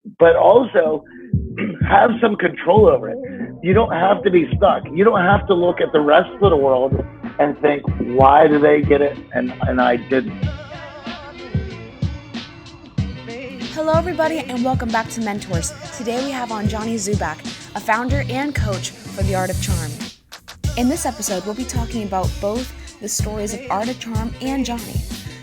but also have some control over it. You don't have to be stuck. You don't have to look at the rest of the world and think, why do they get it and I didn't? Hello, everybody, and welcome back to Mentors. Today we have on Jonny Dzubak, a founder and coach for The Art of Charm. In this episode, we'll be talking about both the stories of Art of Charm and Jonny.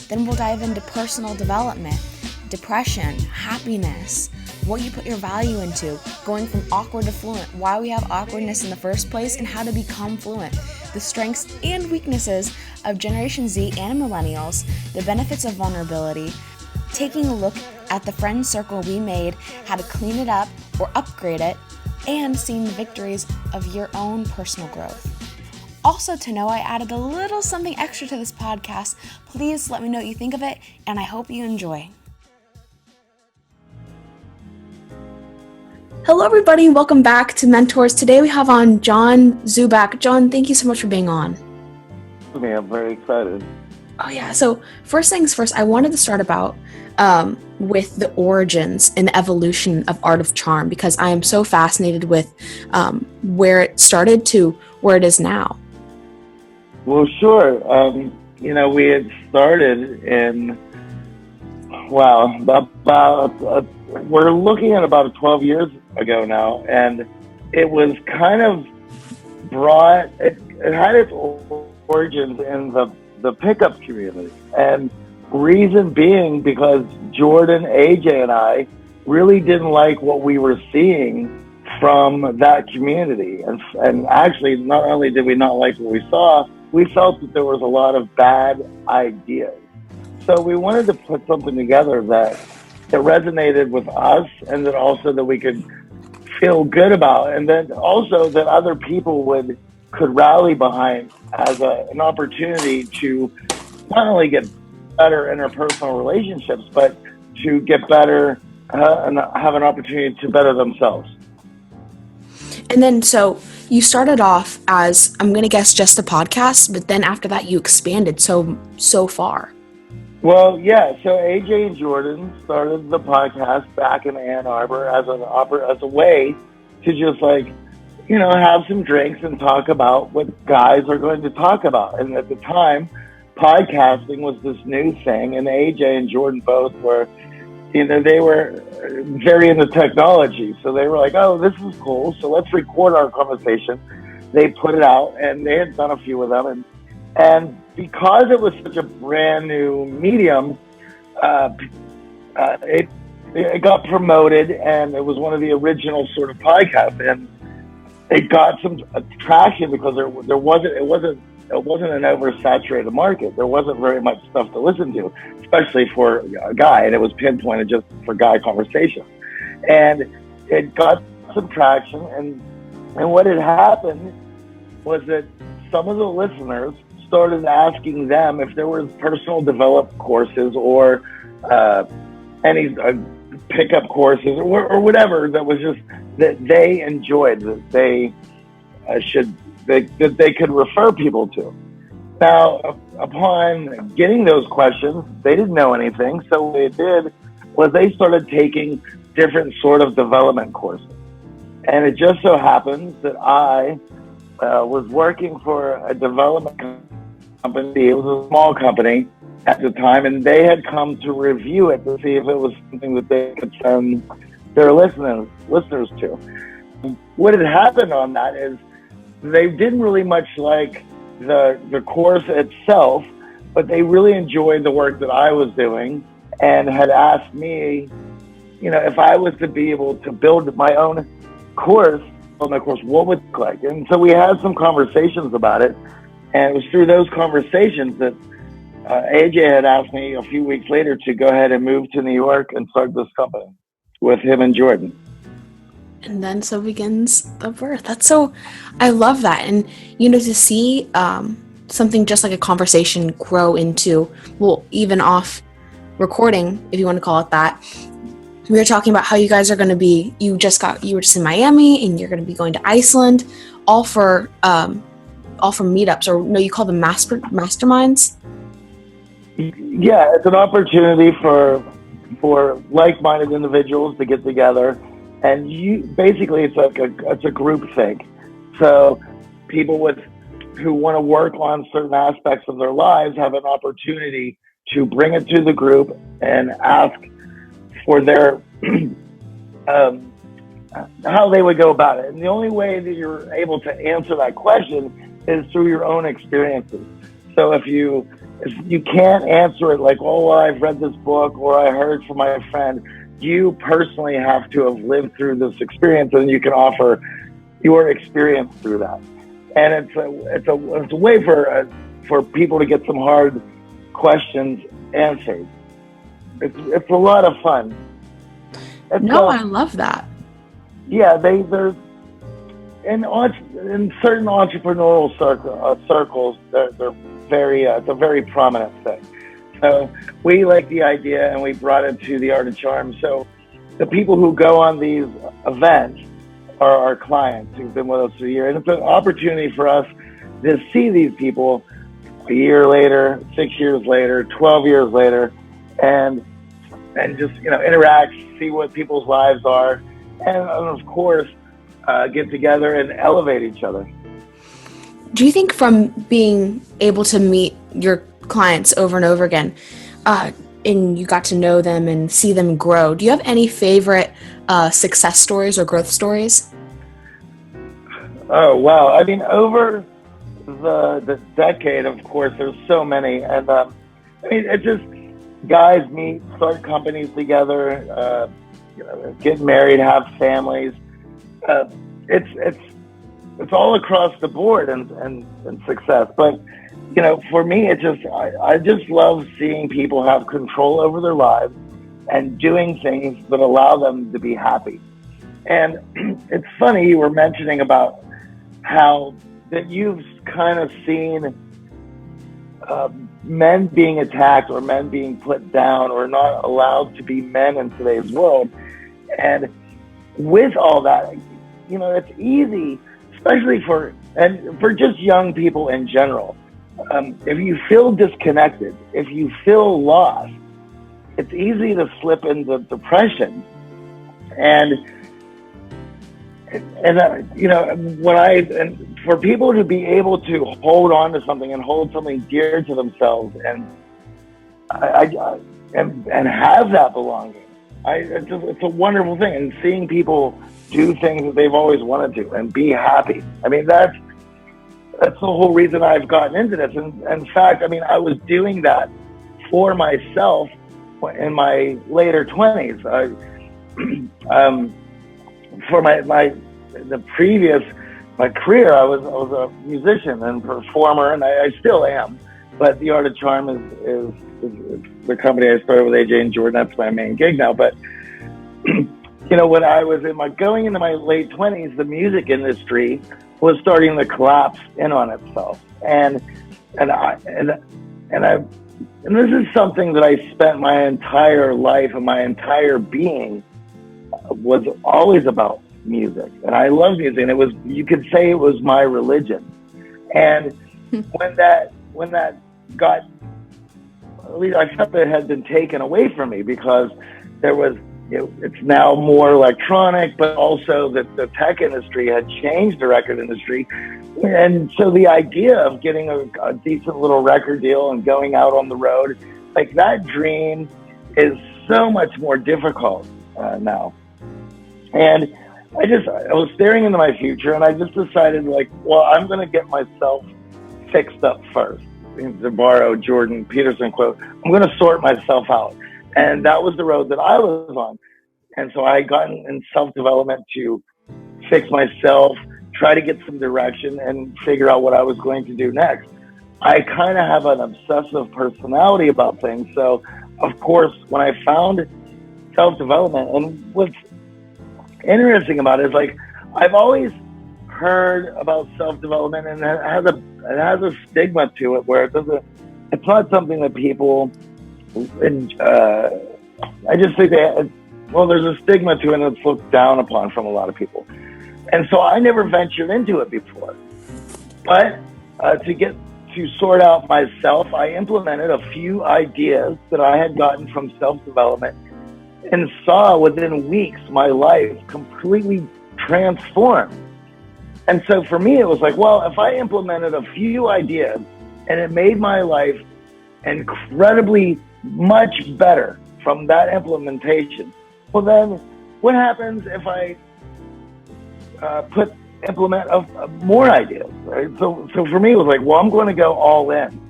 Then we'll dive into personal development, depression, happiness, what you put your value into, going from awkward to fluent, why we have awkwardness in the first place, and how to become fluent, the strengths and weaknesses of Generation Z and Millennials, the benefits of vulnerability, taking a look at the friend circle we made, how to clean it up or upgrade it, and seeing the victories of your own personal growth. Also to know, I added a little something extra to this podcast. Please let me know what you think of it, and I hope you enjoy. Hello, everybody. Welcome back to Mentors. Today we have on Jonny Dzubak. John, thank you so much for being on. Okay, I'm very excited. Oh, yeah. So first things first, I wanted to start about with the origins and the evolution of Art of Charm, because I am so fascinated with where it started to where it is now. Well, sure. We had started in, we're looking at about 12 years ago now, and it was kind of it had its origins in the pickup community. And reason being because Jordan, AJ, and I really didn't like what we were seeing from that community. And actually, not only did we not like what we saw, we felt that there was a lot of bad ideas. So we wanted to put something together that resonated with us, and that also that we could feel good about, and then also that other people could rally behind as an opportunity to not only get better interpersonal relationships, but to get better and have an opportunity to better themselves. And then, so you started off as, I'm going to guess, just a podcast, but then after that you expanded so far. Well, yeah. So AJ and Jordan started the podcast back in Ann Arbor as a way to just have some drinks and talk about what guys are going to talk about. And at the time, podcasting was this new thing, and AJ and Jordan both were, they were very into technology. So they were like, oh, this is cool, so let's record our conversation. They put it out, and they had done a few of them. And because it was such a brand new medium, it got promoted, and it was one of the original sort of podcasts. And it got some traction because it wasn't an oversaturated market. There wasn't very much stuff to listen to, especially for a guy, and it was pinpointed just for guy conversation. And it got some traction, and what had happened was that some of the listeners started asking them if there were personal development courses or any pickup courses or whatever that was just that they enjoyed, that they that they could refer people to. Now, upon getting those questions, they didn't know anything. So what they did was they started taking different sort of development courses. And it just so happens that I was working for a development company. It was a small company at the time, and they had come to review it to see if it was something that they could send their listeners to. What had happened on that is they didn't really much like the course itself, but they really enjoyed the work that I was doing and had asked me, if I was to be able to build my own course, what would it look like? And so we had some conversations about it, and it was through those conversations that AJ had asked me a few weeks later to go ahead and move to New York and start this company with him and Jordan. And then so begins the birth. I love that. And, to see something just like a conversation grow into, even off recording, if you want to call it that, we were talking about how you guys are going to be, you were just in Miami and you're going to be going to Iceland, all for meetups, or no, you call them masterminds? Yeah, it's an opportunity for for like-minded individuals to get together, and basically it's a group thing. So people who want to work on certain aspects of their lives have an opportunity to bring it to the group and ask for their how they would go about it. And the only way that you're able to answer that question is through your own experiences. So if you can't answer it like, oh, well, I've read this book or I heard from my friend, you personally have to have lived through this experience, and you can offer your experience through that. And it's a way for people to get some hard questions answered. It's a lot of fun. I love that. Yeah, they're in certain entrepreneurial circles. They're very it's a very prominent thing. So we like the idea, and we brought it to the Art of Charm. So the people who go on these events are our clients who've been with us for a year, and it's an opportunity for us to see these people a year later, 6 years later, 12 years later, and just interact, see what people's lives are, and of course get together and elevate each other. Do you think from being able to meet your clients over and over again, and you got to know them and see them grow, do you have any favorite success stories or growth stories? Oh, wow. I mean, over the decade, of course, there's so many. And it's just guys meet, start companies together, get married, have families. It's all across the board and success. But, for me, I just love seeing people have control over their lives and doing things that allow them to be happy. And it's funny, you were mentioning about how that you've kind of seen men being attacked or men being put down or not allowed to be men in today's world. And with all that, it's easy, especially for just young people in general. If you feel disconnected, if you feel lost, it's easy to slip into depression. And for people to be able to hold on to something and hold something dear to themselves and have that belonging, it's a wonderful thing. And seeing people do things that they've always wanted to and be happy. I mean, that's the whole reason I've gotten into this. And in fact, I was doing that for myself in my later 20s. For my career, I was a musician and performer, and I still am. But the Art of Charm is the company I started with AJ and Jordan. That's my main gig now. But when I was going into my late 20s, the music industry was starting to collapse in on itself, and this is something that I spent my entire life and my entire being was always about music, and I love music, and you could say it was my religion. And when that got, at least I felt that it had been taken away from me, because there was, it's now more electronic, but also that the tech industry had changed the record industry. And so the idea of getting a decent little record deal and going out on the road, like that dream is so much more difficult now. And I was staring into my future, and I just decided, I'm going to get myself fixed up first. To borrow Jordan Peterson quote, I'm going to sort myself out. And that was the road that I was on. And so I got in self-development to fix myself, try to get some direction, and figure out what I was going to do next. I kind of have an obsessive personality about things. So, of course, when I found self-development, and what's interesting about it is, I've always heard about self-development, and it has a stigma to it where it's not something that people, I just think there's a stigma to it, and it's looked down upon from a lot of people. And so I never ventured into it before. But to sort out myself, I implemented a few ideas that I had gotten from self-development and saw within weeks my life completely transformed. And so for me, it was like, well, if I implemented a few ideas and it made my life incredibly much better from that implementation, well, then what happens if I implement more ideas, right? So for me, it was like, well, I'm going to go all in.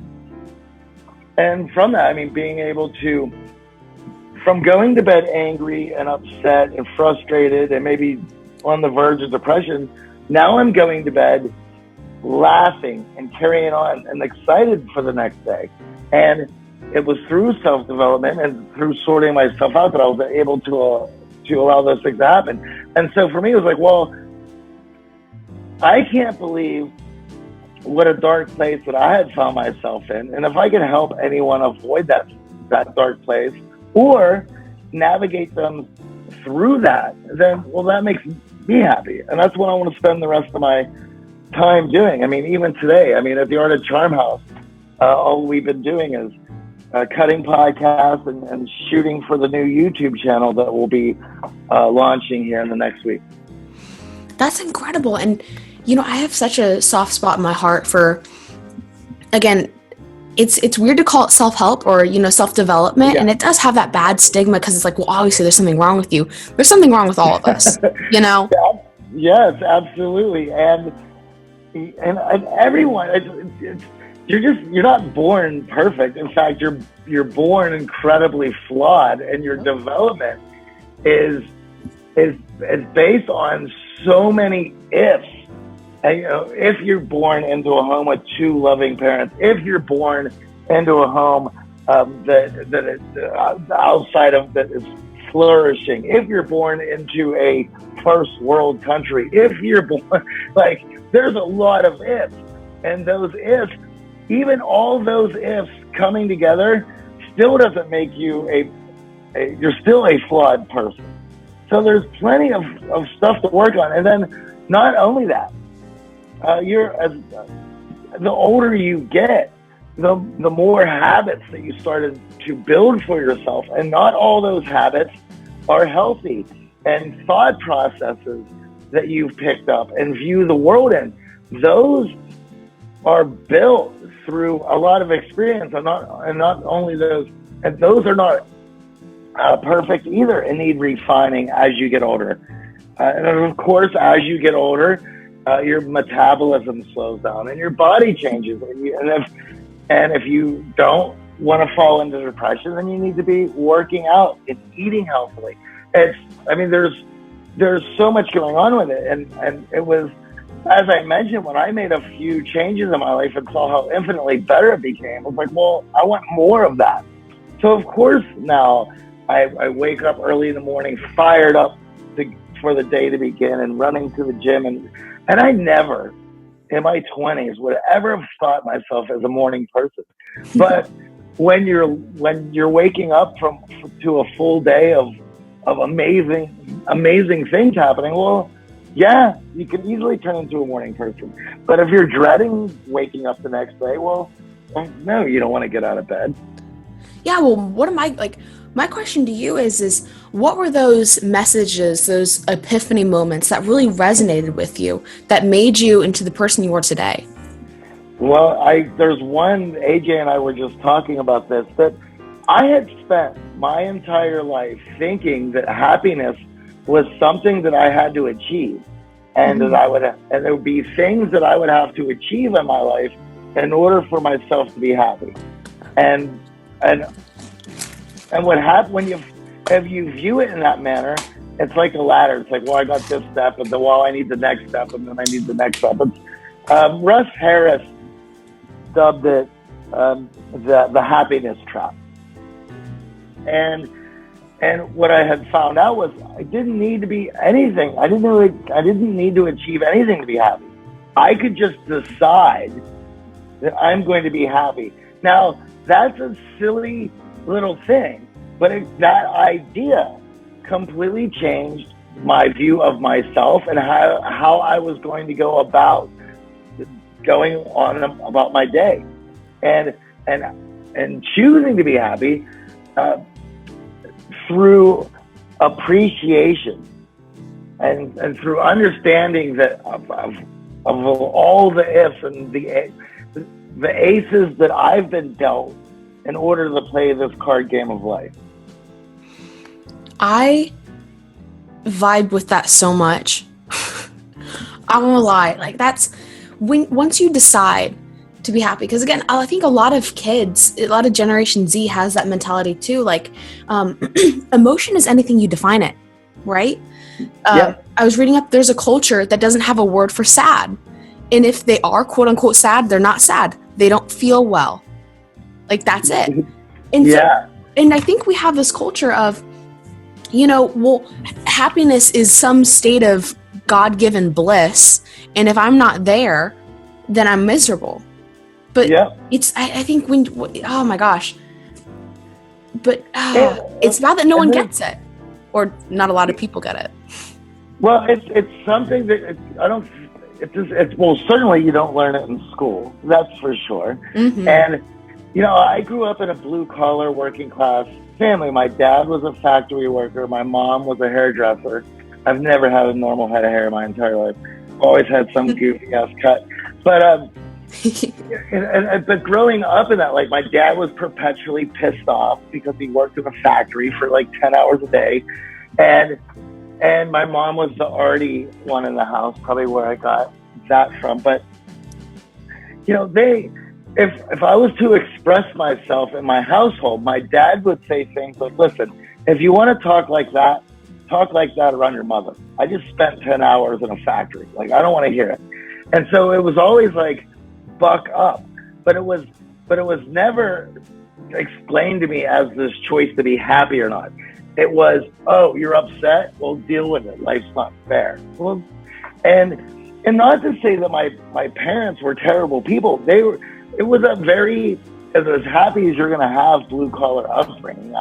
And from that, I mean, being able to, from going to bed angry and upset and frustrated and maybe on the verge of depression, now I'm going to bed laughing and carrying on and excited for the next day. And it was through self-development and through sorting myself out that I was able to allow those things to happen. And so for me, it was like, well, I can't believe what a dark place that I had found myself in. And if I can help anyone avoid that dark place or navigate them through that, then, well, that makes me happy. And that's what I want to spend the rest of my time doing. I mean, even today, I mean, at the Art of Charm House, all we've been doing is cutting podcasts and shooting for the new YouTube channel that we'll be launching here in the next week. That's incredible. And, you know, I have such a soft spot in my heart for, again, it's weird to call it self-help or, you know, self-development. Yeah. And it does have that bad stigma because it's like, well, obviously there's something wrong with you. There's something wrong with all of us, you know? Yes, absolutely. And everyone, you're not born perfect. In fact, you're born incredibly flawed, and your development is based on so many ifs. And, you know, if you're born into a home with two loving parents, if you're born into a home that is outside of that is flourishing, if you're born into a first world country, if you're born, like, there's a lot of ifs, and those ifs, even all those ifs coming together, still doesn't make you you're still a flawed person. So there's plenty of stuff to work on. And then not only that, the older you get, the more habits that you started to build for yourself. And not all those habits are healthy. And thought processes that you've picked up and view the world in, those are built through a lot of experience. And not only those, and those are not perfect either and need refining as you get older. And of course, as you get older, your metabolism slows down and your body changes. And if you don't want to fall into depression, then you need to be working out and eating healthily. There's so much going on with it. And it was, as I mentioned, when I made a few changes in my life and saw how infinitely better it became, I was like, well, I want more of that. So of course now I wake up early in the morning, fired up for the day to begin and running to the gym. And I never in my 20s would ever have thought myself as a morning person. But when you're waking up to a full day of amazing things happening, well, yeah, you can easily turn into a morning person. But if you're dreading waking up the next day, well, no, you don't want to get out of bed. Yeah, well, my question to you is what were those messages, those epiphany moments that really resonated with you, that made you into the person you are today? Well, there's one, AJ and I were just talking about this, that I had spent my entire life thinking that happiness was something that I had to achieve, and that there would be things that I would have to achieve in my life in order for myself to be happy. And what happens if you view it in that manner, it's like a ladder. It's like, well, I got this step, and then, well, I need the next step, and then I need the next step. Russ Harris dubbed it the happiness trap. And what I had found out was I didn't need to be anything. I didn't need to achieve anything to be happy. I could just decide that I'm going to be happy. Now, that's a silly little thing, but that idea completely changed my view of myself and how I was going to go about going on about my day, and choosing to be happy through appreciation and through understanding that of all the ifs and the aces that I've been dealt in order to play this card game of life. I vibe with that so much. I'm gonna lie, like that's once you decide to be happy, because again, I think a lot of kids, a lot of Generation Z has that mentality too, like emotion is anything you define it, right? I was reading up, there's a culture that doesn't have a word for sad, and if they are quote unquote sad, they're not sad, they don't feel well, like that's it. And and I think we have this culture of, happiness is some state of God-given bliss, and if I'm not there, then I'm miserable. But it's, I think oh my gosh, but it's bad that no one gets it, or not a lot of people get it. Well, it's something that well, certainly you don't learn it in school, that's for sure. Mm-hmm. And I grew up in a blue-collar, working-class family. My dad was a factory worker. My mom was a hairdresser. I've never had a normal head of hair my entire life. Always had some goofy-ass cut. But but growing up in that, like, my dad was perpetually pissed off because he worked in a factory for like 10 hours a day. And my mom was the arty one in the house, probably where I got that from. But, if I was to express myself in my household, my dad would say things like, listen, if you want to talk like that around your mother. I just spent 10 hours in a factory. Like, I don't want to hear it. And so it was always like, buck up. But it was never explained to me as this choice to be happy or not. It was, oh, you're upset? Well, deal with it. Life's not fair. Well, and not to say that my parents were terrible people. It was a very, as happy as you're going to have, blue-collar upbringing.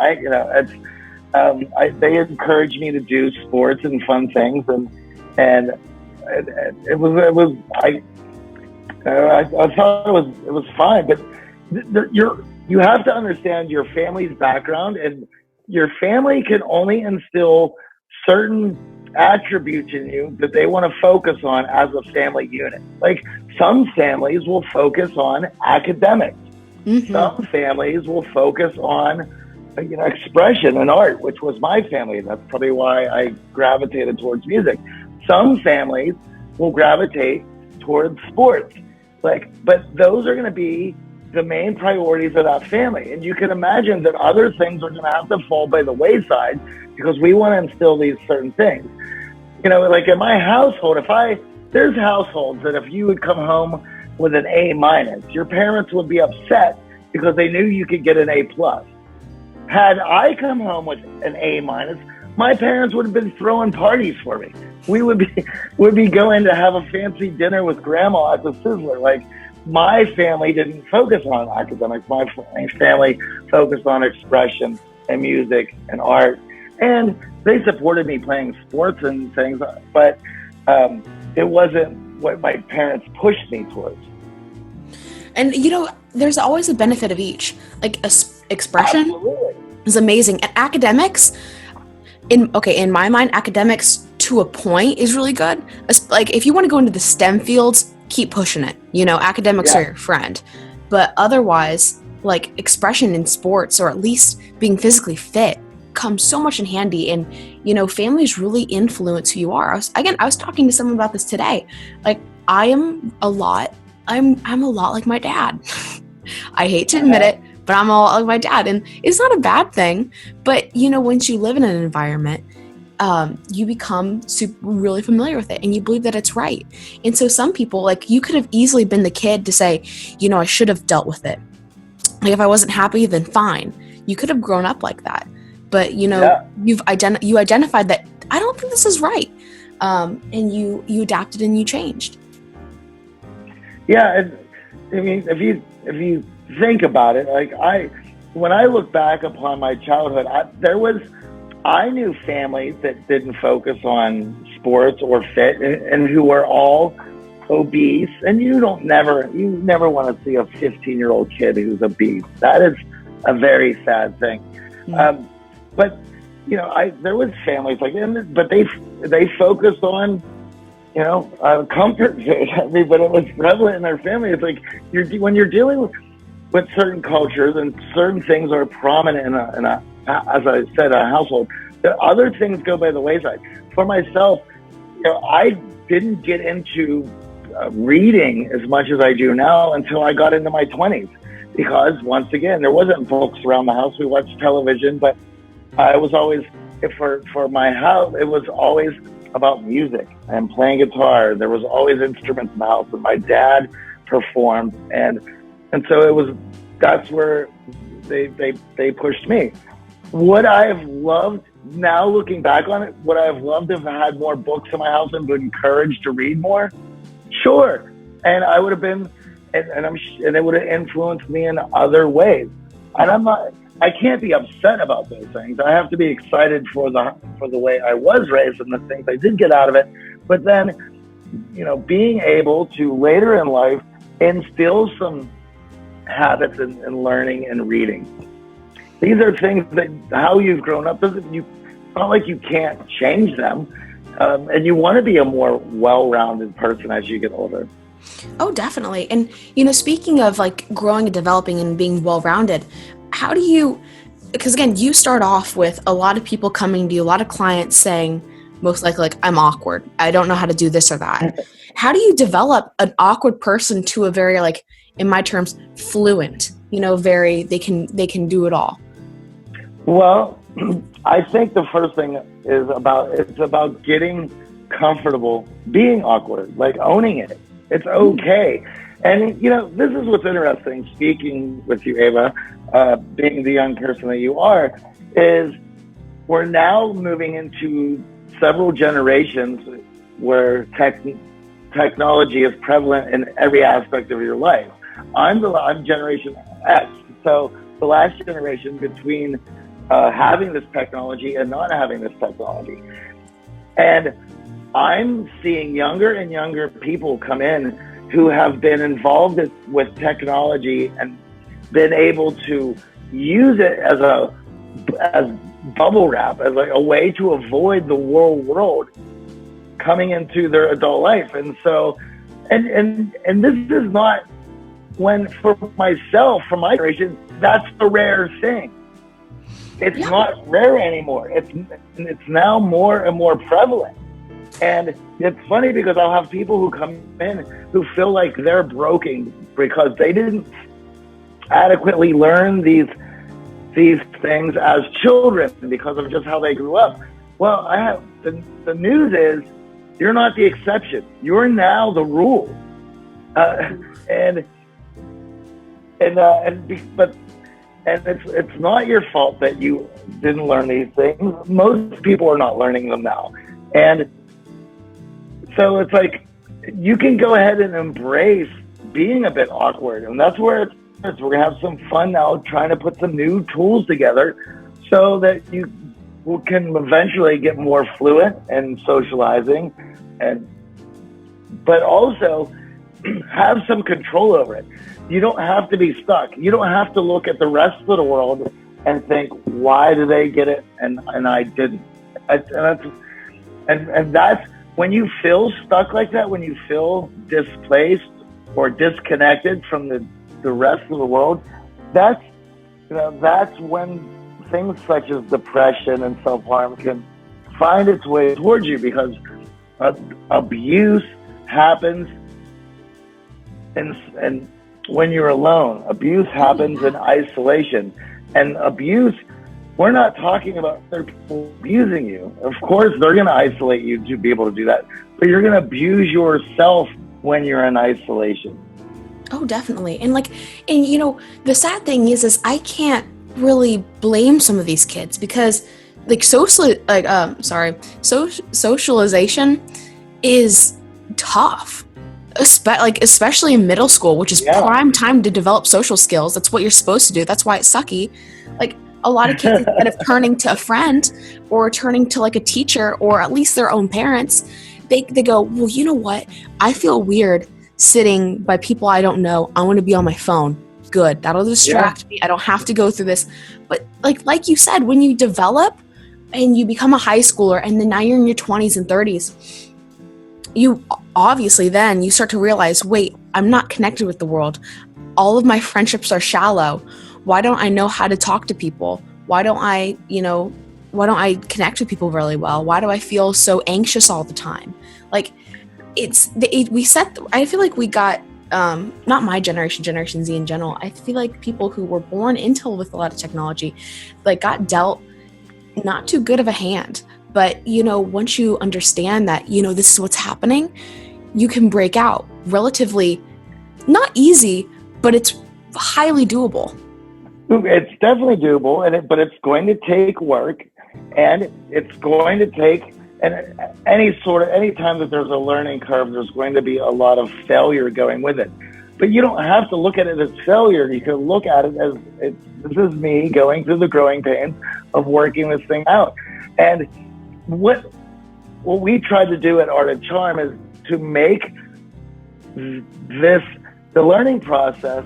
They encouraged me to do sports and fun things, and it was I thought it was fine. But you have to understand your family's background, and your family can only instill certain attributes in you that they want to focus on as a family unit. Like, some families will focus on academics. Mm-hmm. Some families will focus on expression and art, which was my family. That's probably why I gravitated towards music. Some families will gravitate towards sports. But those are going to be the main priorities of that family. And you can imagine that other things are going to have to fall by the wayside because we want to instill these certain things. Like in my household, there's households that if you would come home with an A-, your parents would be upset because they knew you could get an A+. Had I come home with an A-, my parents would have been throwing parties for me. We would be going to have a fancy dinner with grandma at the Sizzler. Like, my family didn't focus on academics. My family focused on expression and music and art. And they supported me playing sports and things, but it wasn't what my parents pushed me towards. And, there's always a benefit of each. Like, expression Absolutely. Is amazing. And academics, in my mind, academics to a point is really good. Like, if you want to go into the STEM fields, keep pushing it. Academics are your friend. But otherwise, like, expression in sports, or at least being physically fit, comes so much in handy. And, families really influence who you are. I was talking to someone about this today. Like, I'm a lot like my dad. I hate to admit it, but I'm a lot like my dad. And it's not a bad thing. But, once you live in an environment, you become really familiar with it, and you believe that it's right. And so some people, like, you could have easily been the kid to say, I should have dealt with it. Like, if I wasn't happy, then fine. You could have grown up like that. But, you identified that I don't think this is right. And you adapted and you changed. Yeah. And I mean, if you think about it, like, when I look back upon my childhood, I knew families that didn't focus on sports or fit, and who were all obese. And you never want to see a 15-year-old kid who's obese. That is a very sad thing. Mm-hmm. But there was families like that, but they focused on, comfort food. I mean, but it was prevalent in their family. It's like when you're dealing with certain cultures and certain things are prominent in a as I said, a household, the other things go by the wayside. For myself, I didn't get into reading as much as I do now until I got into my 20s, because once again, there wasn't books around the house. We watched television, but I was always, for my house, it was always about music and playing guitar. There was always instruments in the house, and my dad performed, and so that's where they pushed me. Would I have loved, now looking back on it, would I have loved if I had more books in my house and been encouraged to read more? Sure. And I would have been, and it would have influenced me in other ways. And I can't be upset about those things. I have to be excited for the way I was raised and the things I did get out of it. But then, being able to later in life instill some habits in learning and reading. These are things that how you've grown up, it's not like you can't change them. And you want to be a more well-rounded person as you get older. Oh, definitely. And, speaking of like growing and developing and being well-rounded, how do you, because again, you start off with a lot of people coming to you, a lot of clients saying, most likely, like, I'm awkward. I don't know how to do this or that. How do you develop an awkward person to a very, like, in my terms, fluent, they can do it all? Well, I think the first thing is about getting comfortable being awkward, like owning it. It's okay. And, this is what's interesting, speaking with you, Ava, being the young person that you are, is we're now moving into several generations where technology is prevalent in every aspect of your life. I'm Generation X, so the last generation between having this technology and not having this technology. And I'm seeing younger and younger people come in who have been involved with technology and been able to use it as bubble wrap, as like a way to avoid the real world coming into their adult life. And so, and this is not, for myself, for my generation, that's the rare thing. It's not rare anymore. It's now more and more prevalent. And it's funny because I'll have people who come in who feel like they're broken because they didn't adequately learn these things as children because of just how they grew up. Well, the news is you're not the exception. You're now the rule. And it's not your fault that you didn't learn these things. Most people are not learning them now. And so it's like, you can go ahead and embrace being a bit awkward. And that's where it starts. We're going to have some fun now trying to put some new tools together so that you can eventually get more fluent in socializing, but also have some control over it. You don't have to be stuck. You don't have to look at the rest of the world and think, why do they get it and I didn't? And that's when you feel stuck like that, when you feel displaced or disconnected from the rest of the world, that's when things such as depression and self-harm can find its way towards you, because abuse happens and when you're alone. Abuse happens in isolation. And abuse, we're not talking about other people abusing you. Of course, they're going to isolate you to be able to do that. But you're going to abuse yourself when you're in isolation. Oh, definitely. And the sad thing is I can't really blame some of these kids because socialization is tough. Especially in middle school, which is prime time to develop social skills. That's what you're supposed to do. That's why it's sucky. Like, a lot of kids, instead of turning to a friend or turning to like a teacher or at least their own parents, they go, well, you know what? I feel weird sitting by people I don't know. I want to be on my phone. Good. That'll distract me. I don't have to go through this. But like you said, when you develop and you become a high schooler, and then now you're in your 20s and 30s, you obviously then you start to realize, wait, I'm not connected with the world. All of my friendships are shallow. Why don't I know how to talk to people? Why don't I connect with people really well? Why do I feel so anxious all the time? Like, I feel like we got, not my generation, Generation Z in general, I feel like people who were born into with a lot of technology, like, got dealt not too good of a hand. But, once you understand that, this is what's happening, you can break out relatively, not easy, but it's highly doable. It's definitely doable, but it's going to take work, and it's going to take, and any time that there's a learning curve, there's going to be a lot of failure going with it. But you don't have to look at it as failure. You can look at it as, this is me going through the growing pains of working this thing out. And what we tried to do at Art of Charm is to make the learning process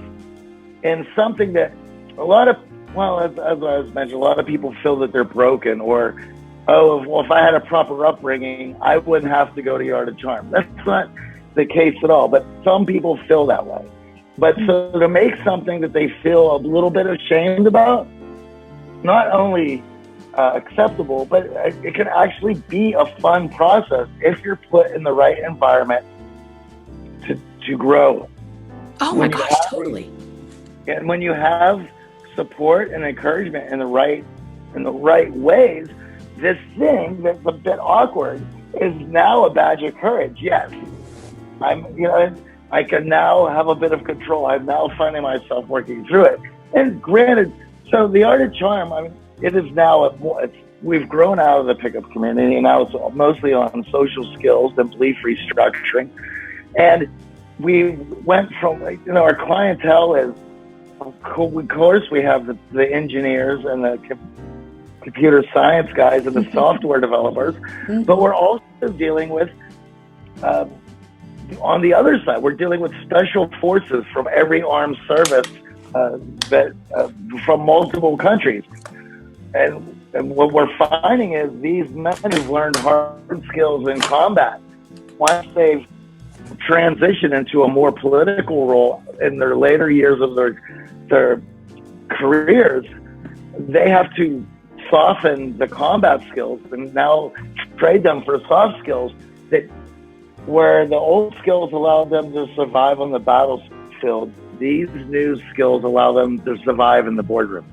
in something that as I was mentioning, a lot of people feel that they're broken, or, if I had a proper upbringing, I wouldn't have to go to the Art of Charm. That's not the case at all, but some people feel that way. But so to make something that they feel a little bit ashamed about, not only acceptable, but it can actually be a fun process if you're put in the right environment to grow. Oh my gosh, totally. And when you have support and encouragement in the right ways, this thing that's a bit awkward is now a badge of courage. Yes, I can now have a bit of control. I'm now finding myself working through it. And granted, so the Art of Charm, it is now we've grown out of the pickup community, and now it's mostly on social skills and belief restructuring. And we went from, our clientele is, of course, we have the engineers and the computer science guys and the software developers, but we're also dealing with, on the other side, we're dealing with special forces from every armed service from multiple countries. And what we're finding is these men who've learned hard skills in combat, once they've transitioned into a more political role in their later years of their careers, they have to soften the combat skills and now trade them for soft skills that where the old skills allow them to survive on the battlefield, these new skills allow them to survive in the boardroom.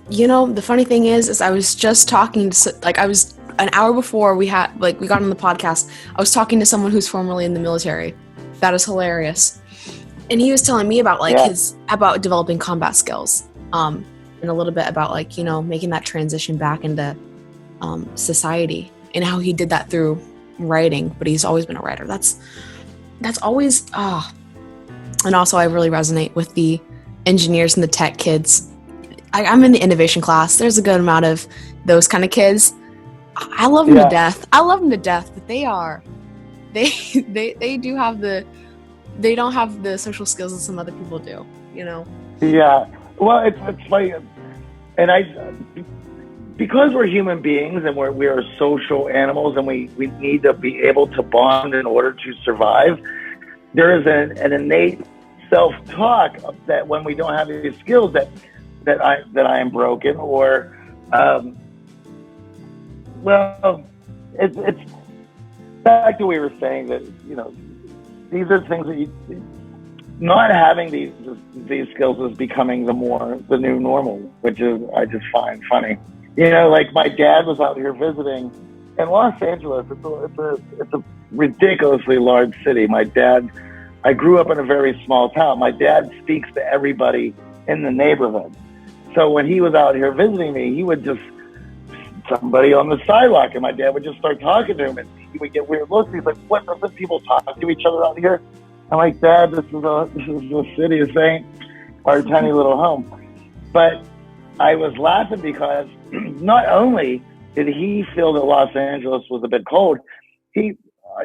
The funny thing is I was just talking to, an hour before we got on the podcast, I was talking to someone who's formerly in the military. That is hilarious. And he was telling me about about developing combat skills, and a little bit about making that transition back into society, and how he did that through writing, but he's always been a writer. That's always, and also I really resonate with the engineers and the tech kids. I'm in the innovation class. There's a good amount of those kind of kids. I love them to death. But they don't have the social skills that some other people do, Yeah. Well, it's funny. And because we're human beings and we are social animals, and we need to be able to bond in order to survive, there is an innate self-talk that when we don't have these skills that I am broken, or it's back to what we were saying that these are things that not having these skills is becoming the new normal, which is I just find funny. Like my dad was out here visiting in Los Angeles. It's a ridiculously large city. I grew up in a very small town. My dad speaks to everybody in the neighborhood. So when he was out here visiting me, he would just, somebody on the sidewalk, and my dad would just start talking to him, and he would get weird looks. He's like, "What, doesn't people talk to each other out here?" I'm like, "Dad, this is the city of Saint, our tiny little home." But I was laughing because not only did he feel that Los Angeles was a bit cold,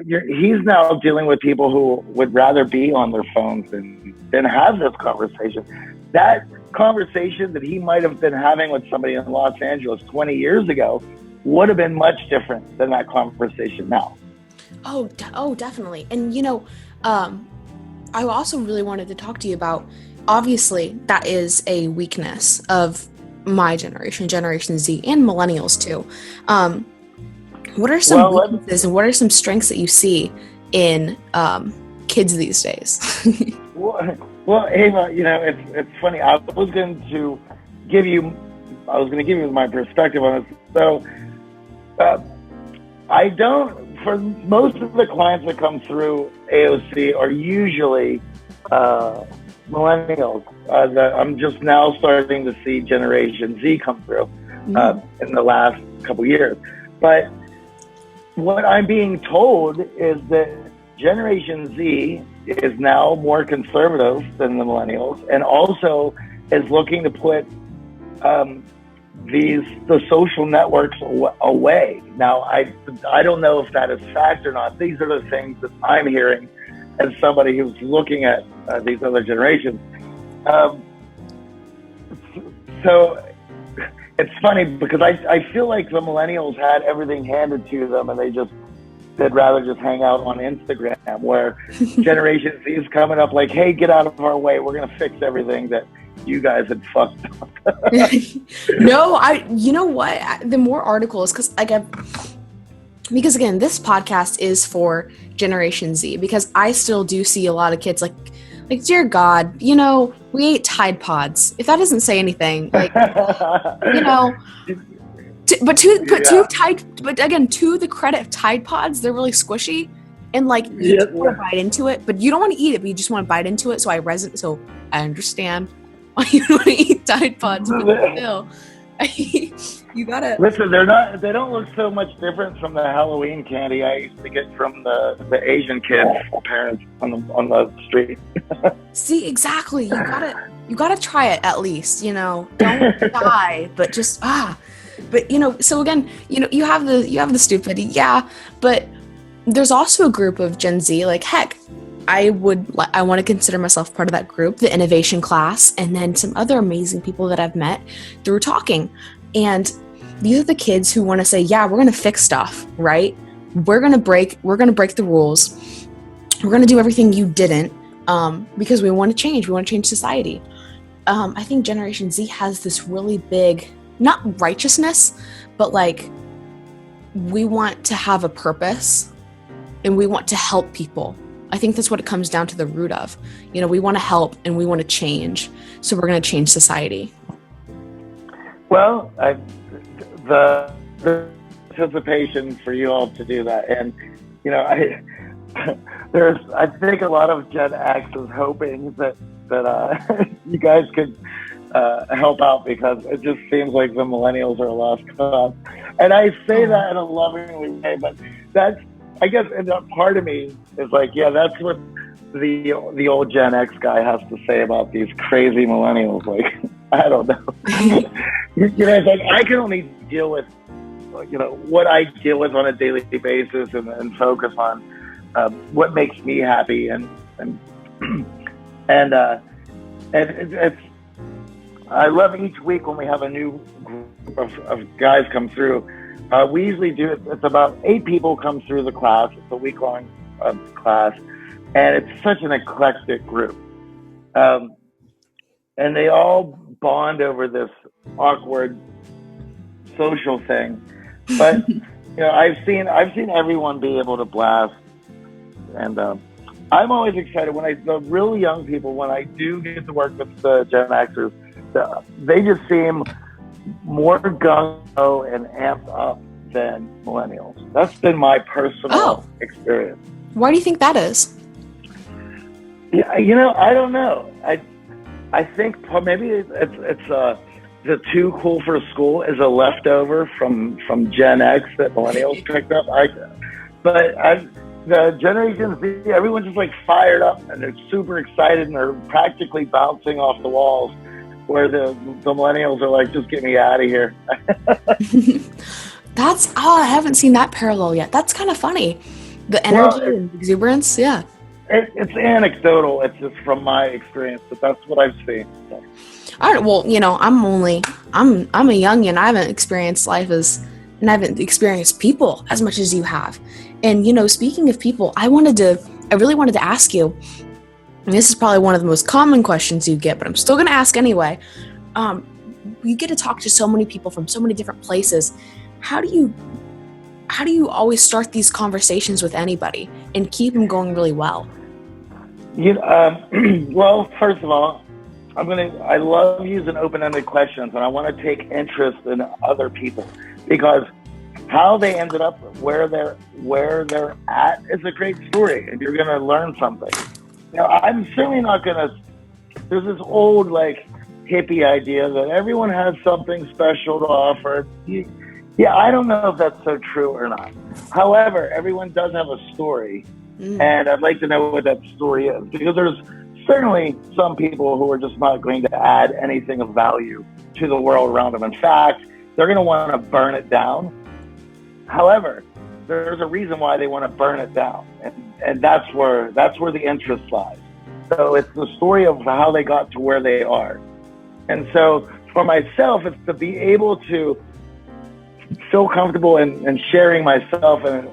he's now dealing with people who would rather be on their phones than have this conversation. That conversation that he might have been having with somebody in Los Angeles 20 years ago would have been much different than that conversation now. Oh, definitely. And, I also really wanted to talk to you about, obviously, that is a weakness of my generation, Generation Z, and Millennials too. What are some weaknesses and what are some strengths that you see in kids these days? Well, Ava, it's funny. I was going to give you my perspective on this. So, for most of the clients that come through AOC are usually millennials. I'm just now starting to see Generation Z come through in the last couple years. But what I'm being told is that Generation Z is now more conservative than the millennials, and also is looking to put the social networks away. Now, I don't know if that is fact or not. These are the things that I'm hearing as somebody who's looking at these other generations. So it's funny because I feel like the millennials had everything handed to them and they'd rather just hang out on Instagram, where Generation Z is coming up like, hey, get out of our way. We're going to fix everything that you guys had fucked up. No, you know what? The more articles, because again, this podcast is for Generation Z, because I still do see a lot of kids like, dear God, we ate Tide Pods. If that doesn't say anything, but to the credit of Tide Pods, they're really squishy and you just want to bite into it, but you don't want to eat it, but you just want to bite into it. So I understand why you don't want to eat Tide Pods, but still, you gotta listen. They don't look so much different from the Halloween candy I used to get from the Asian kids' parents on the street. See, exactly. You gotta try it at least. Don't die, but just But so again, you have the stupid, yeah. But there's also a group of Gen Z. Like, heck, I want to consider myself part of that group, the innovation class, and then some other amazing people that I've met through talking. And these are the kids who want to say, yeah, we're going to fix stuff, right? We're going to break the rules. We're going to do everything you didn't, because we want to change. We want to change society. I think Generation Z has this really big, not righteousness, but we want to have a purpose and we want to help people. I think that's what it comes down to the root of. We want to help and we want to change. So we're going to change society. Well, the anticipation for you all to do that. And, I think a lot of Gen X is hoping that you guys could help out, because it just seems like the millennials are a lost cause. And I say that in a loving way, but that's, I guess, and part of me is like, yeah, that's what the old Gen X guy has to say about these crazy millennials. Like, I don't know. It's like I can only deal with, what I deal with on a daily basis and focus on what makes me happy and it's. I love each week when we have a new group of guys come through. We usually do it. It's about 8 people come through the class. It's a week-long class, and it's such an eclectic group. And they all bond over this awkward social thing. But I've seen everyone be able to blast, and I'm always excited when the really young people, when I do get to work with the Gen Xers, they just seem more gung-ho and amped up than millennials. That's been my personal experience. Why do you think that is? Yeah, I don't know. I think maybe it's the too cool for school is a leftover from Gen X that millennials picked up. The Generation Z, everyone's just fired up and they're super excited and they're practically bouncing off the walls, where the millennials are like, just get me out of here. I haven't seen that parallel yet. That's kind of funny. The energy and exuberance, yeah. It's anecdotal. It's just from my experience, but that's what I've seen. So. All right. Well, I'm a youngin'. I haven't experienced life and I haven't experienced people as much as you have. And, speaking of people, I really wanted to ask you, and this is probably one of the most common questions you get, but I'm still going to ask anyway. You get to talk to so many people from so many different places. How do you always start these conversations with anybody and keep them going really well? Well, first of all, I love using open-ended questions, and I want to take interest in other people, because how they ended up where they're at is a great story, and you're going to learn something. I'm certainly not going to. There's this old hippie idea that everyone has something special to offer. Yeah, I don't know if that's so true or not. However, everyone does have a story, and I'd like to know what that story is, because there's certainly some people who are just not going to add anything of value to the world around them. In fact, they're going to want to burn it down. However, there's a reason why they want to burn it down, and that's where the interest lies. So it's the story of how they got to where they are. And so for myself, it's to be able to feel comfortable in sharing myself, and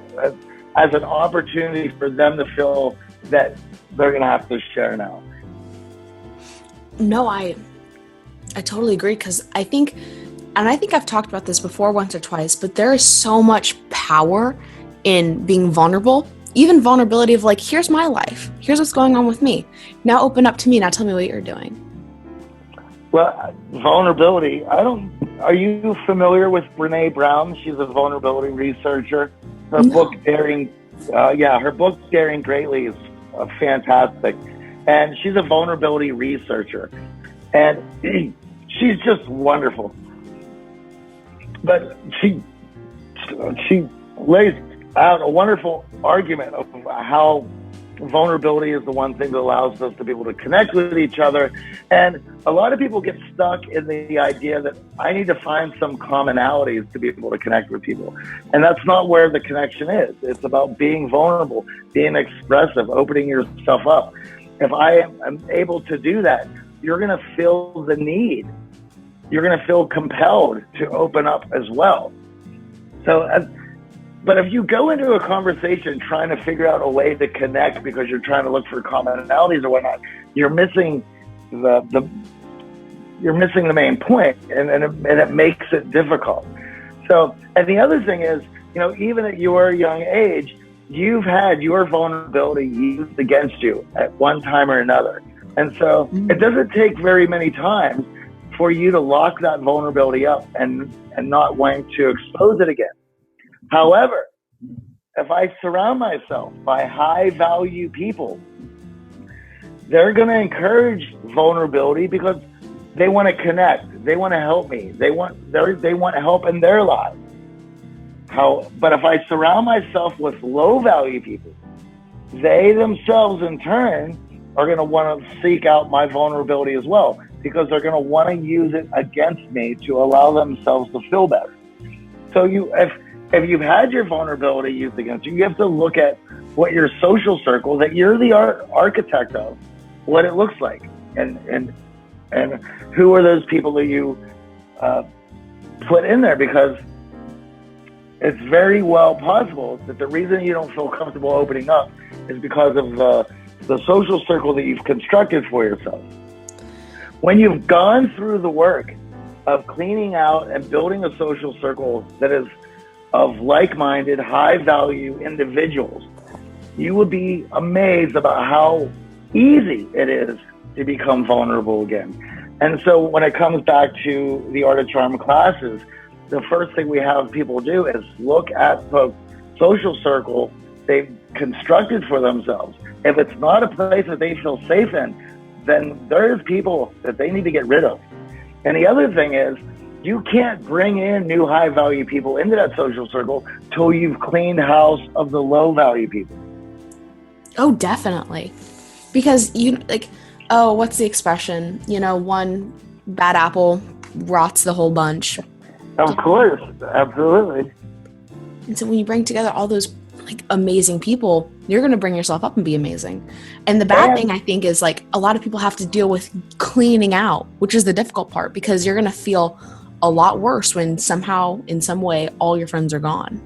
as an opportunity for them to feel that they're going to have to share now. No, I totally agree, because I think I've talked about this before once or twice, but there is so much power in being vulnerable. Even vulnerability of here's my life. Here's what's going on with me. Now open up to me. Now tell me what you're doing. Well, vulnerability. Are you familiar with Brene Brown? She's a vulnerability researcher. Her book, Daring Greatly, is fantastic. And she's a vulnerability researcher. And she's just wonderful. But she lays out a wonderful argument of how vulnerability is the one thing that allows us to be able to connect with each other. And a lot of people get stuck in the idea that I need to find some commonalities to be able to connect with people. And that's not where the connection is. It's about being vulnerable, being expressive, opening yourself up. If I am able to do that, you're going to feel the need. You're going to feel compelled to open up as well. But if you go into a conversation trying to figure out a way to connect because you're trying to look for commonalities or whatnot, you're missing the main point, and it makes it difficult. So, and the other thing is, even at your young age, you've had your vulnerability used against you at one time or another. And so it doesn't take very many times for you to lock that vulnerability up and not wanting to expose it again. However, if I surround myself by high value people, they're going to encourage vulnerability because they want to connect. They want to help me. They want help in their lives. But if I surround myself with low value people, they themselves in turn are going to want to seek out my vulnerability as well, because they're going to want to use it against me to allow themselves to feel better. So if you've had your vulnerability used against you, you have to look at what your social circle that you're the architect of, what it looks like, and who are those people that you put in there, because it's very well possible that the reason you don't feel comfortable opening up is because of the social circle that you've constructed for yourself. When you've gone through the work of cleaning out and building a social circle that is of like-minded, high-value individuals, you would be amazed about how easy it is to become vulnerable again. And so when it comes back to the Art of Charm classes, the first thing we have people do is look at the social circle they've constructed for themselves. If it's not a place that they feel safe in, then there's people that they need to get rid of. And the other thing is, you can't bring in new high-value people into that social circle till you've cleaned house of the low-value people. Oh, definitely. Because what's the expression? One bad apple rots the whole bunch. Of course, absolutely. And so when you bring together all those like amazing people, you're going to bring yourself up and be amazing. And the bad thing, I think, is like a lot of people have to deal with cleaning out, which is the difficult part, because you're going to feel a lot worse when somehow, in some way, all your friends are gone.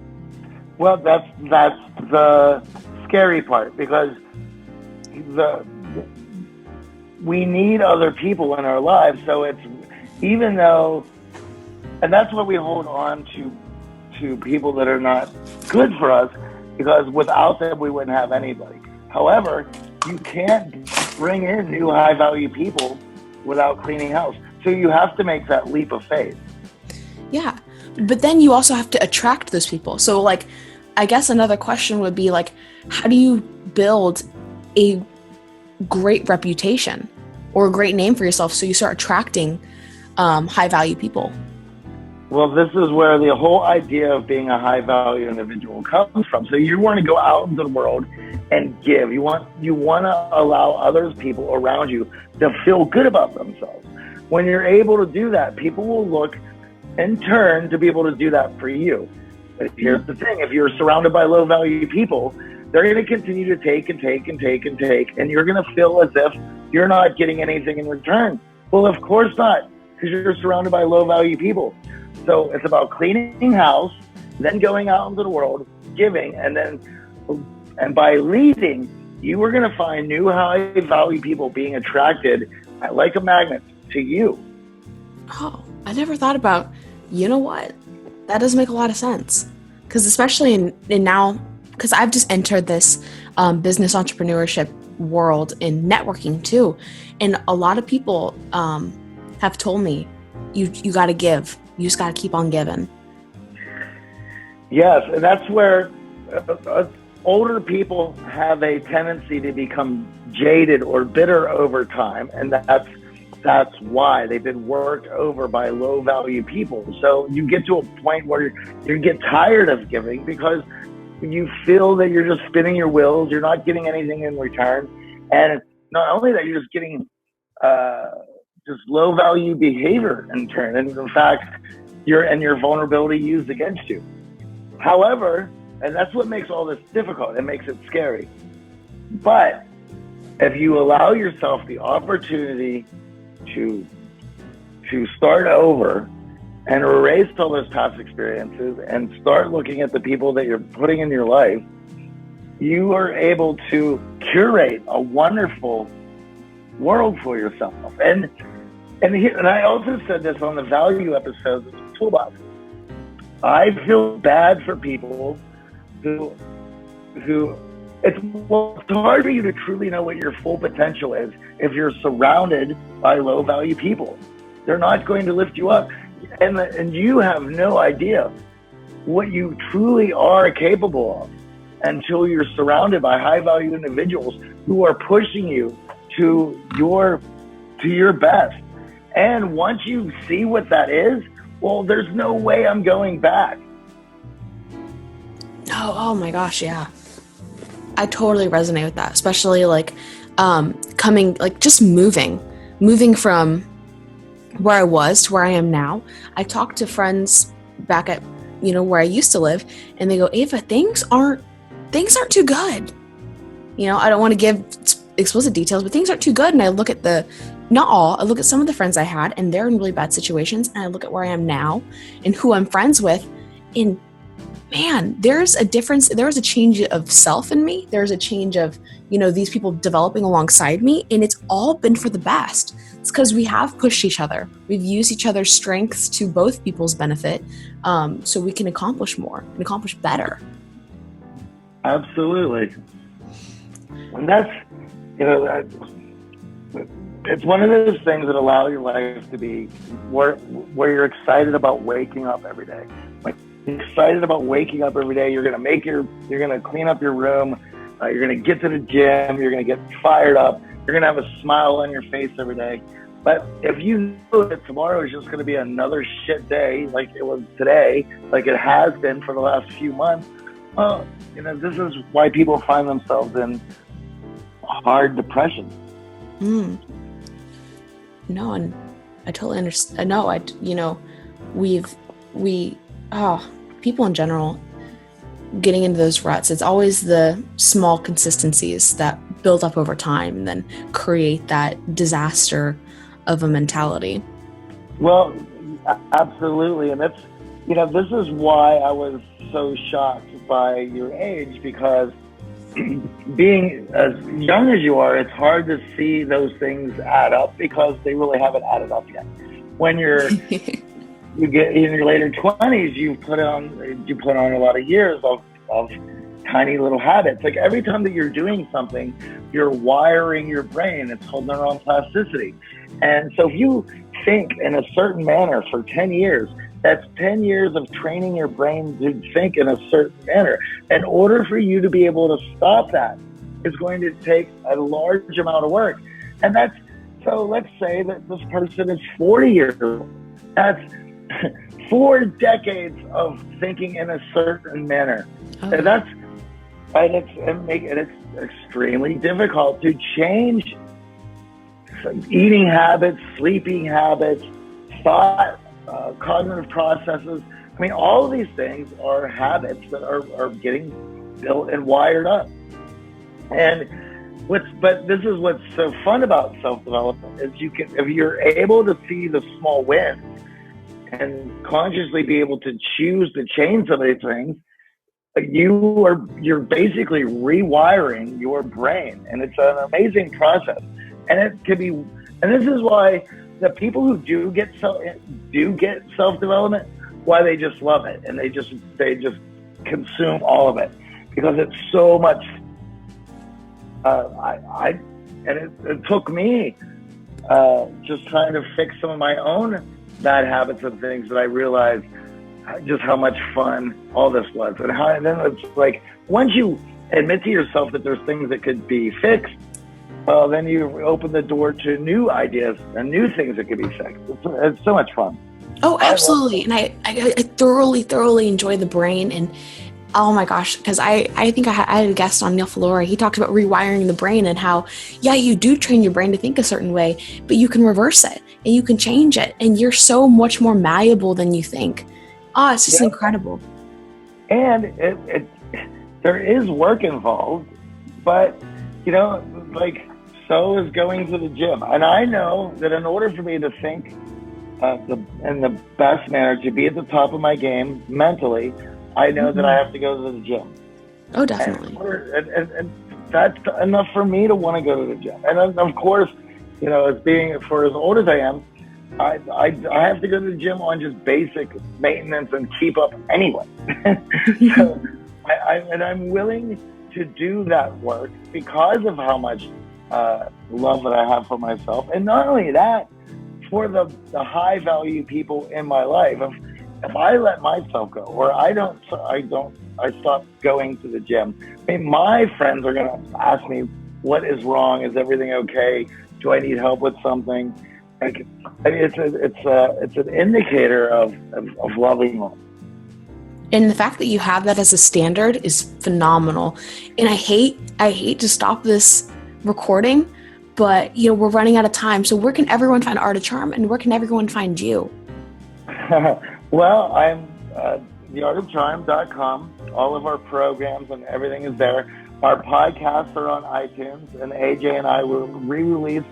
Well, that's the scary part, because we need other people in our lives. So it's, even though, and that's what we hold on to people that are not good for us, because without them, we wouldn't have anybody. However, you can't bring in new high-value people without cleaning house. So you have to make that leap of faith. Yeah, but then you also have to attract those people. So, like, I guess another question would be, like, how do you build a great reputation or a great name for yourself so you start attracting high-value people? Well, this is where the whole idea of being a high-value individual comes from. So you want to go out into the world and give. You want to allow other people around you to feel good about themselves. When you're able to do that, people will look in turn to be able to do that for you. But here's the thing: if you're surrounded by low-value people, they're going to continue to take and take and take and take, and you're going to feel as if you're not getting anything in return. Well, of course not, because you're surrounded by low-value people. So it's about cleaning house, then going out into the world, giving, and by leading, you are going to find new high-value people being attracted like a magnet to you. Oh, I never thought about, you know what? That does make a lot of sense. Because especially in now, because I've just entered this business entrepreneurship world in networking too. And a lot of people have told me, you got to give. You just got to keep on giving. Yes, and that's where older people have a tendency to become jaded or bitter over time, and that's why they've been worked over by low-value people. So you get to a point where you get tired of giving because you feel that you're just spinning your wheels, you're not getting anything in return, and not only that, you're just getting just low-value behavior in turn, and in fact, your vulnerability used against you. However, and that's what makes all this difficult, it makes it scary. But if you allow yourself the opportunity to start over and erase all those past experiences and start looking at the people that you're putting in your life, you are able to curate a wonderful world for yourself. And I also said this on the value episodes of the Toolbox. I feel bad for people who it's hard for you to truly know what your full potential is if you're surrounded by low-value people. They're not going to lift you up, and you have no idea what you truly are capable of until you're surrounded by high-value individuals who are pushing you to your best. And once you see what that is, well, there's no way I'm going back. Oh my gosh, yeah. I totally resonate with that, especially like just moving from where I was to where I am now. I talk to friends back at, where I used to live, and they go, Ava, things aren't too good. I don't want to give explicit details, but things aren't too good. And I look at I look at some of the friends I had, and they're in really bad situations. And I look at where I am now and who I'm friends with, and man, there's a difference. There was a change of self in me. There's a change of, these people developing alongside me, and it's all been for the best. It's because we have pushed each other. We've used each other's strengths to both people's benefit, so we can accomplish more and accomplish better. Absolutely. And that's, it's one of those things that allow your life to be where you're excited about waking up every day. Like, you're excited about waking up every day. You're going to clean up your room. You're going to get to the gym. You're going to get fired up. You're going to have a smile on your face every day. But if you know that tomorrow is just going to be another shit day, like it was today, like it has been for the last few months, well, this is why people find themselves in hard depression. No, and I totally understand. No, people in general, getting into those ruts. It's always the small consistencies that build up over time and then create that disaster of a mentality. Well, absolutely. And that's, this is why I was so shocked by your age, because being as young as you are, it's hard to see those things add up because they really haven't added up yet. When you get in your later 20s, you put on a lot of years of tiny little habits. Like every time that you're doing something, you're wiring your brain. It's called neuroplasticity. And so if you think in a certain manner for 10 years, that's 10 years of training your brain to think in a certain manner. In order for you to be able to stop that, it's going to take a large amount of work. And so let's say that this person is 40 years old. That's 4 decades of thinking in a certain manner. Oh. And it's extremely difficult to change eating habits, sleeping habits, thought, cognitive processes. I mean, all of these things are habits that are getting built and wired up. But this is what's so fun about self-development is if you're able to see the small wins and consciously be able to choose to change some of these things, you're basically rewiring your brain, and it's an amazing process. And it could be, and this is why the people who do get self-development, why they just love it and they just consume all of it, because it's so much. It took me just trying to fix some of my own bad habits and things that I realized just how much fun all this was, and then it's like once you admit to yourself that there's things that could be fixed, well, then you open the door to new ideas and new things that could be fixed. It's so much fun. Oh, absolutely. And I thoroughly enjoy the brain. And oh my gosh, because I think I had a guest on, Neil Flora. He talked about rewiring the brain and how, you do train your brain to think a certain way, but you can reverse it and you can change it. And you're so much more malleable than you think. Oh, it's just incredible. And there is work involved, but, so is going to the gym. And I know that in order for me to think in the best manner, to be at the top of my game mentally, I know that I have to go to the gym. Oh, definitely. And that's enough for me to want to go to the gym. And of course, for as old as I am, I have to go to the gym on just basic maintenance and keep up anyway. So I'm willing to do that work because of how much love that I have for myself. And not only that, for the high value people in my life. If I let myself go, or I stop going to the gym, my friends are going to ask me, what is wrong? Is everything okay? Do I need help with something? It's an indicator of loving them. And the fact that you have that as a standard is phenomenal. And I hate to stop this recording, but we're running out of time. So where can everyone find Art of Charm, and where can everyone find you? Well, I'm theartofcharm.com. All of our programs and everything is there. Our podcasts are on iTunes, and AJ and I will re-release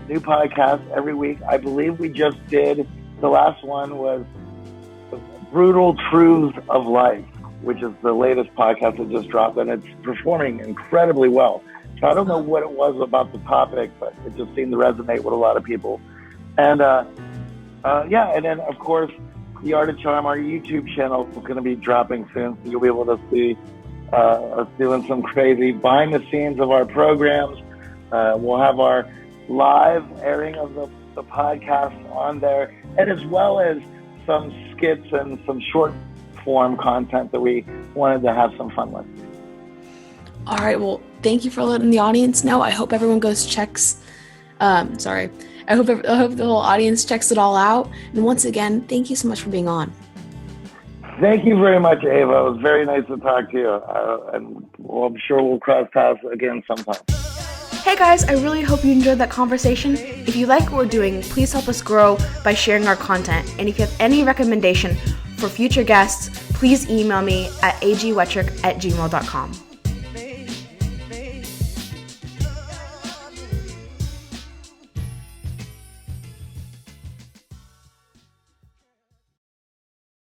new podcasts every week. I believe we just did, the last one was Brutal Truths of Life, which is the latest podcast that just dropped, and it's performing incredibly well. So I don't know what it was about the topic, but it just seemed to resonate with a lot of people. And and then of course, The Art of Charm, our YouTube channel, is going to be dropping soon, so you'll be able to see us doing some crazy behind the scenes of our programs. We'll have our live airing of the podcast on there, and as well as some skits and some short form content that we wanted to have some fun with. All right, well, thank you for letting the audience know. I hope everyone I hope the whole audience checks it all out. And once again, thank you so much for being on. Thank you very much, Ava. It was very nice to talk to you. And I'm sure we'll cross paths again sometime. Hey guys, I really hope you enjoyed that conversation. If you like what we're doing, please help us grow by sharing our content. And if you have any recommendation for future guests, please email me at agwetrick@gmail.com.